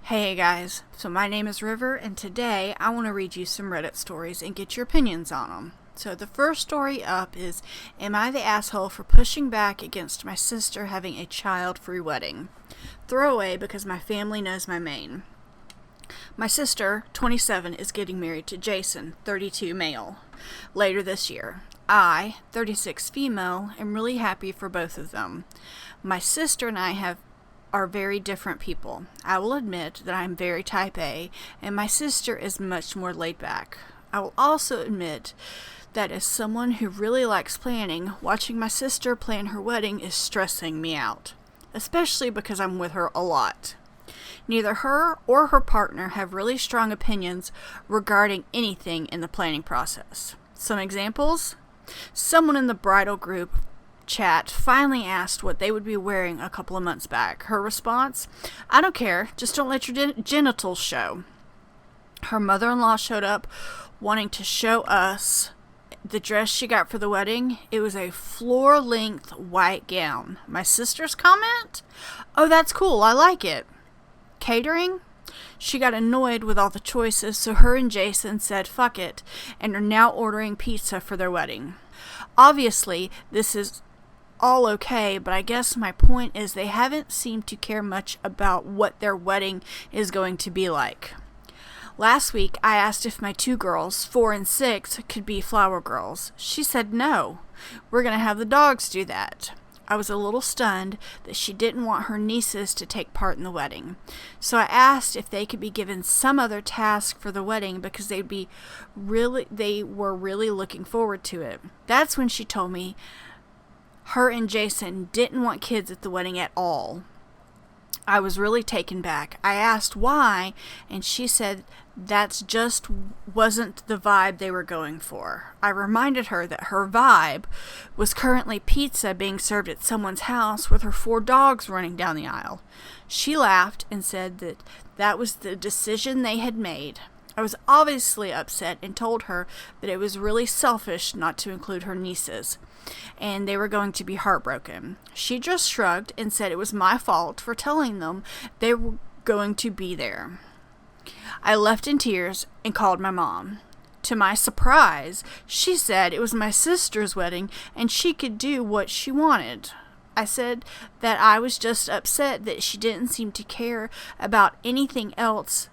Hey guys, so my name is River, and today I want to read you some Reddit stories and get your opinions on them. So the first story up is, am I the asshole for pushing back against my sister having a child-free wedding? Throwaway because my family knows my main. My sister, 27, is getting married to Jason, 32, male, later this year. I, 36, female, am really happy for both of them. My sister and I are very different people. I will admit that I am very type A, and my sister is much more laid back. I will also admit that as someone who really likes planning, watching my sister plan her wedding is stressing me out, especially because I'm with her a lot. Neither her or her partner have really strong opinions regarding anything in the planning process. Some examples? Someone in the bridal group chat finally asked what they would be wearing a couple of months back. Her response, I don't care, just don't let your genitals show. Her mother-in-law showed up wanting to show us the dress she got for the wedding. It was a floor-length white gown. My sister's comment, oh, that's cool, I like it. Catering? She got annoyed with all the choices, so her and Jason said fuck it and are now ordering pizza for their wedding. Obviously, this is all okay, but I guess my point is they haven't seemed to care much about what their wedding is going to be like. Last week, I asked if my two girls, 4 and 6, could be flower girls. She said no. We're going to have the dogs do that. I was a little stunned that she didn't want her nieces to take part in the wedding. So I asked if they could be given some other task for the wedding because they were really looking forward to it. That's when she told me her and Jason didn't want kids at the wedding at all. I was really taken back. I asked why, and she said that's just wasn't the vibe they were going for. I reminded her that her vibe was currently pizza being served at someone's house with her 4 dogs running down the aisle. She laughed and said that was the decision they had made. I was obviously upset and told her that it was really selfish not to include her nieces, and they were going to be heartbroken. She just shrugged and said it was my fault for telling them they were going to be there. I left in tears and called my mom. To my surprise, she said it was my sister's wedding and she could do what she wanted. I said that I was just upset that she didn't seem to care about anything else,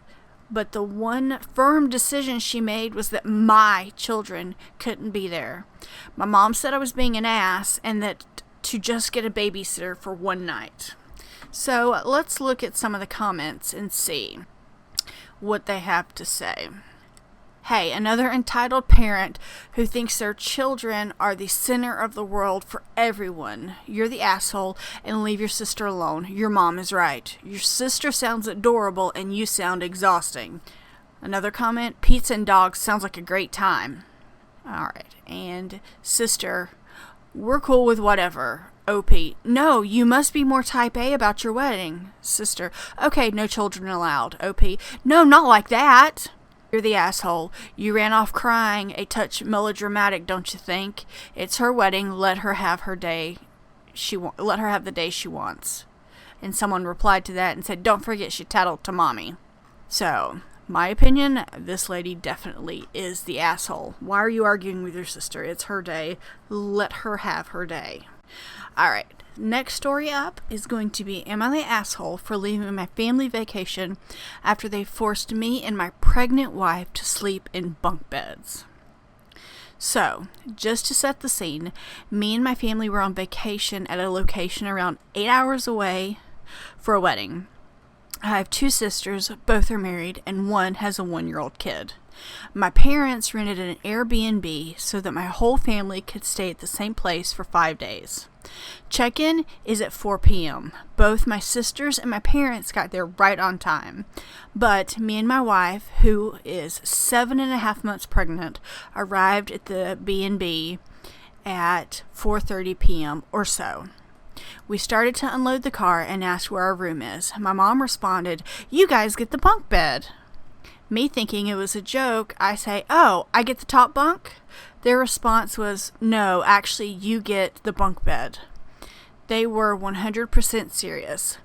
but the one firm decision she made was that my children couldn't be there. My mom said I was being an ass and that to just get a babysitter for one night. So let's look at some of the comments and see what they have to say. Hey, another entitled parent who thinks their children are the center of the world for everyone. You're the asshole and leave your sister alone. Your mom is right. Your sister sounds adorable and you sound exhausting. Another comment, pizza and dogs sounds like a great time. Alright, and sister, we're cool with whatever. OP, no, you must be more type A about your wedding. Sister, okay, no children allowed. OP, no, not like that. You're the asshole. You ran off crying, a touch melodramatic, don't you think? It's her wedding. Let her have her day. Let her have the day she wants. And someone replied to that and said, "Don't forget she tattled to mommy." So, my opinion, this lady definitely is the asshole. Why are you arguing with your sister? It's her day. Let her have her day. All right. Next story up is going to be, am I the asshole for leaving my family vacation after they forced me and my pregnant wife to sleep in bunk beds? So, just to set the scene, me and my family were on vacation at a location around 8 hours away for a wedding. I have 2 sisters, both are married, and one has a 1-year-old kid. My parents rented an Airbnb so that my whole family could stay at the same place for 5 days. Check-in is at 4 p.m. Both my sisters and my parents got there right on time. But me and my wife, who is 7.5 months pregnant, arrived at the B&B at 4:30 p.m. or so. We started to unload the car and asked where our room is. My mom responded, "You guys get the bunk bed." Me thinking it was a joke, I say, "Oh, I get the top bunk?" Their response was, "No, actually, you get the bunk bed." They were 100% serious.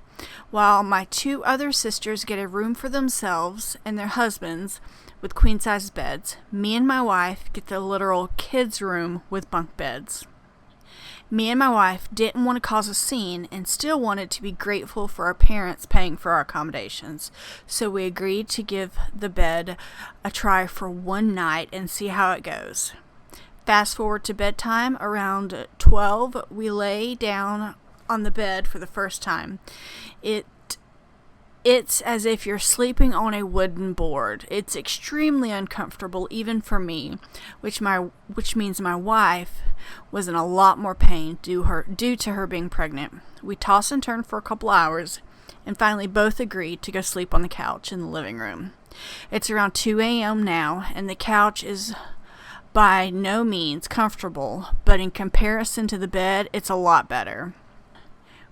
while my 2 other sisters get a room for themselves and their husbands with queen-size beds. Me and my wife get the literal kids' room with bunk beds. Me and my wife didn't want to cause a scene and still wanted to be grateful for our parents paying for our accommodations, so we agreed to give the bed a try for one night and see how it goes. Fast forward to bedtime, around 12, we lay down on the bed for the first time. It's as if you're sleeping on a wooden board. It's extremely uncomfortable, even for me, which means my wife was in a lot more pain due to her being pregnant. We tossed and turned for a couple hours, and finally both agreed to go sleep on the couch in the living room. It's around 2 a.m. now, and the couch is by no means comfortable, but in comparison to the bed, it's a lot better.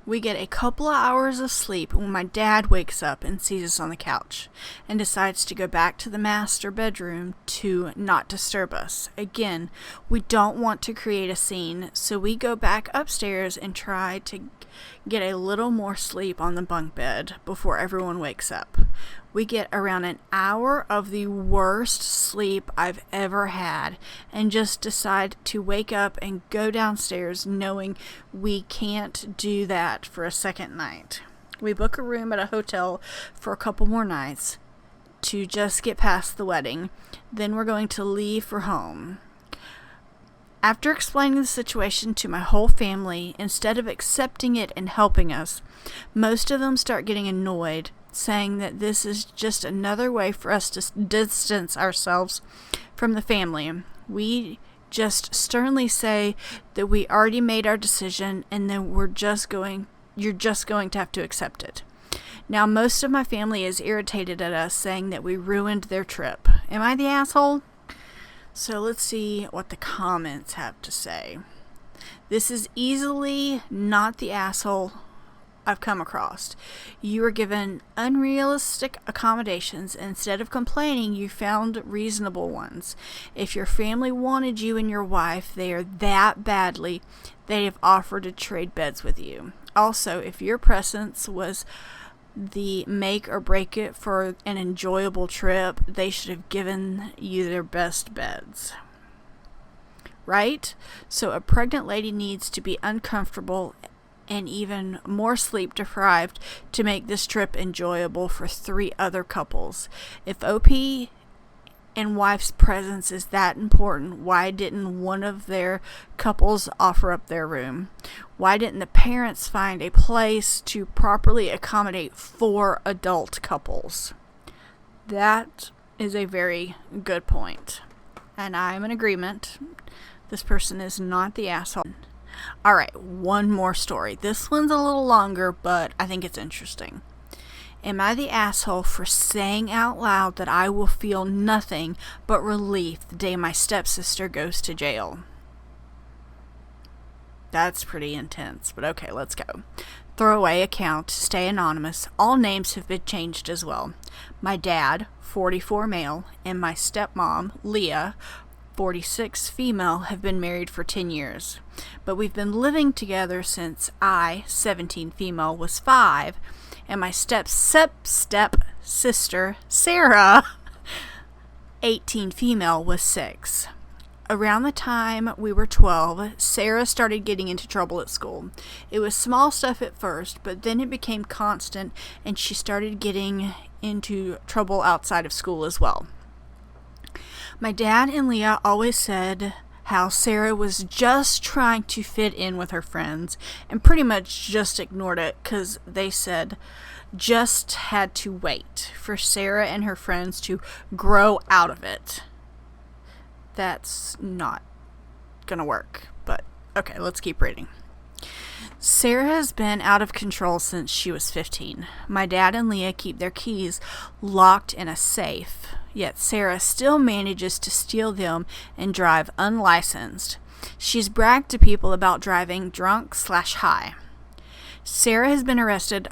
We get a couple of hours of sleep when my dad wakes up and sees us on the couch and decides to go back to the master bedroom to not disturb us. Again, we don't want to create a scene, so we go back upstairs and try to get a little more sleep on the bunk bed before everyone wakes up. We get around an hour of the worst sleep I've ever had and just decide to wake up and go downstairs knowing we can't do that for a second night. We book a room at a hotel for a couple more nights to just get past the wedding. Then we're going to leave for home. After explaining the situation to my whole family, instead of accepting it and helping us, most of them start getting annoyed, saying that this is just another way for us to distance ourselves from the family. We just sternly say that we already made our decision and then you're just going to have to accept it. Now, most of my family is irritated at us, saying that we ruined their trip. Am I the asshole? So let's see what the comments have to say. This is easily not the asshole I've come across. You were given unrealistic accommodations. Instead of complaining, you found reasonable ones. If your family wanted you and your wife there that badly, they have offered to trade beds with you. Also, if your presence was the make or break it for an enjoyable trip, they should have given you their best beds. Right? So a pregnant lady needs to be uncomfortable and even more sleep deprived to make this trip enjoyable for 3 other couples. If OP and wife's presence is that important, why didn't one of their couples offer up their room? Why didn't the parents find a place to properly accommodate 4 adult couples? That is a very good point, and I'm in agreement. This person is not the asshole. Alright, one more story. This one's a little longer, but I think it's interesting. Am I the asshole for saying out loud that I will feel nothing but relief the day my stepsister goes to jail? That's pretty intense, but okay, let's go. Throwaway account, stay anonymous. All names have been changed as well. My dad, 44 male, and my stepmom, Leah, 46 female, have been married for 10 years. But we've been living together since I, 17 female, was 5, and my stepsister, Sarah, 18 female, was 6. Around the time we were 12, Sarah started getting into trouble at school. It was small stuff at first, but then it became constant, and she started getting into trouble outside of school as well. My dad and Leah always said how Sarah was just trying to fit in with her friends and pretty much just ignored it because they said just had to wait for Sarah and her friends to grow out of it. That's not gonna work, but okay, let's keep reading. Sarah has been out of control since she was 15. My dad and Leah keep their keys locked in a safe, yet Sarah still manages to steal them and drive unlicensed. She's bragged to people about driving drunk/high. Sarah has been arrested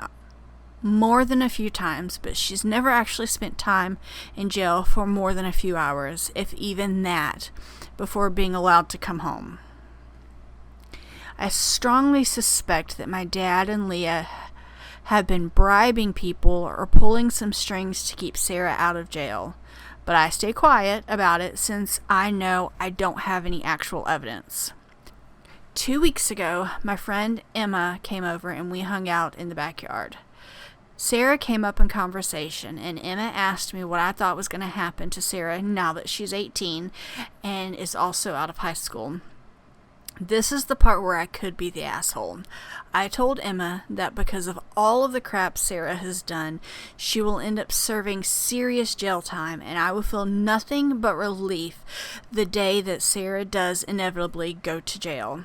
more than a few times, but she's never actually spent time in jail for more than a few hours, if even that, before being allowed to come home. I strongly suspect that my dad and Leah have been bribing people or pulling some strings to keep Sarah out of jail. But I stay quiet about it since I know I don't have any actual evidence. 2 weeks ago, my friend Emma came over and we hung out in the backyard. Sarah came up in conversation, and Emma asked me what I thought was going to happen to Sarah now that she's 18 and is also out of high school. This is the part where I could be the asshole. I told Emma that because of all of the crap Sarah has done, she will end up serving serious jail time, and I will feel nothing but relief the day that Sarah does inevitably go to jail.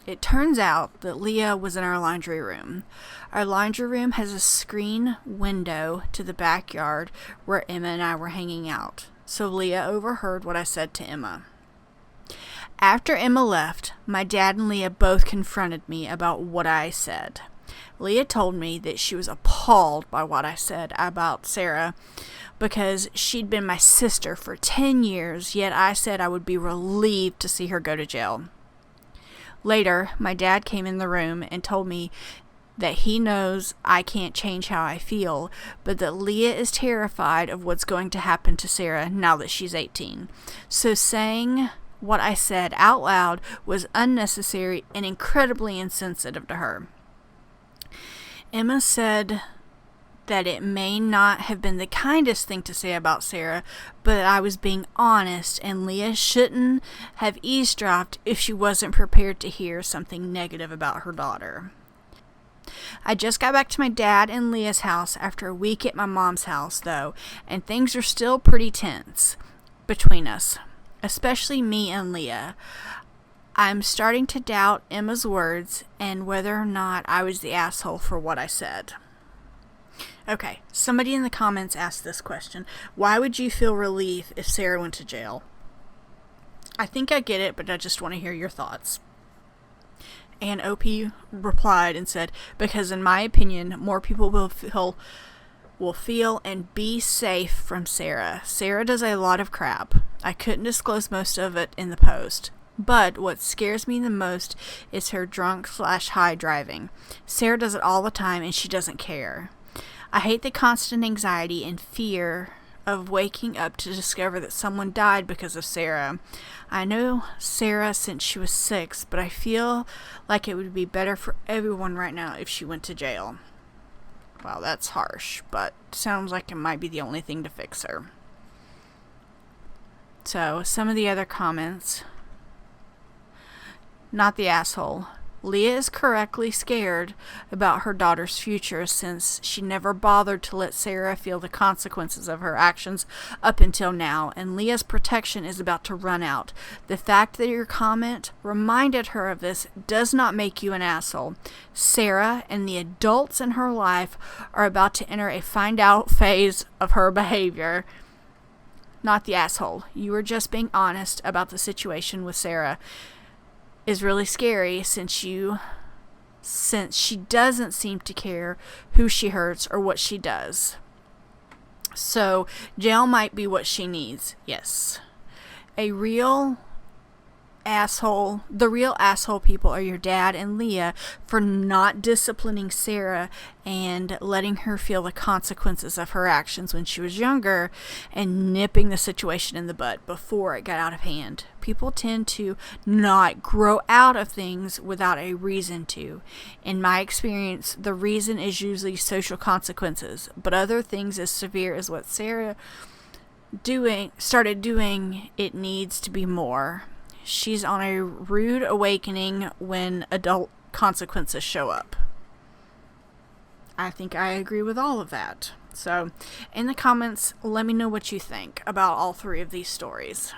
It turns out that Leah was in our laundry room. Our laundry room has a screen window to the backyard where Emma and I were hanging out. So Leah overheard what I said to Emma. After Emma left, my dad and Leah both confronted me about what I said. Leah told me that she was appalled by what I said about Sarah because she'd been my sister for 10 years, yet I said I would be relieved to see her go to jail. Later, my dad came in the room and told me that he knows I can't change how I feel, but that Leah is terrified of what's going to happen to Sarah now that she's 18. So saying what I said out loud was unnecessary and incredibly insensitive to her. Emma said that it may not have been the kindest thing to say about Sarah, but I was being honest, and Leah shouldn't have eavesdropped if she wasn't prepared to hear something negative about her daughter. I just got back to my dad and Leah's house after a week at my mom's house, though, and things are still pretty tense between us, especially me and Leah. I'm starting to doubt Emma's words and whether or not I was the asshole for what I said. Okay, somebody in the comments asked this question. Why would you feel relief if Sarah went to jail? I think I get it, but I just want to hear your thoughts. And OP replied and said, because in my opinion, more people will feel and be safe from Sarah. Sarah does a lot of crap. I couldn't disclose most of it in the post. But what scares me the most is her drunk/high driving. Sarah does it all the time and she doesn't care. I hate the constant anxiety and fear of waking up to discover that someone died because of Sarah. I know Sarah since she was 6, but I feel like it would be better for everyone right now if she went to jail. Well, that's harsh, but sounds like it might be the only thing to fix her. So, some of the other comments. Not the asshole. Leah is correctly scared about her daughter's future since she never bothered to let Sarah feel the consequences of her actions up until now, and Leah's protection is about to run out. The fact that your comment reminded her of this does not make you an asshole. Sarah and the adults in her life are about to enter a find out phase of her behavior. Not the asshole. You were just being honest about the situation with Sarah. Is really scary since she doesn't seem to care who she hurts or what she does. So jail might be what she needs. Yes. The real asshole people are your dad and Leah for not disciplining Sarah and letting her feel the consequences of her actions when she was younger and nipping the situation in the bud before it got out of hand. People tend to not grow out of things without a reason to. In my experience, the reason is usually social consequences, but other things as severe as what Sarah started doing, it needs to be more. She's on a rude awakening when adult consequences show up. I think I agree with all of that. So, in the comments, let me know what you think about all 3 of these stories.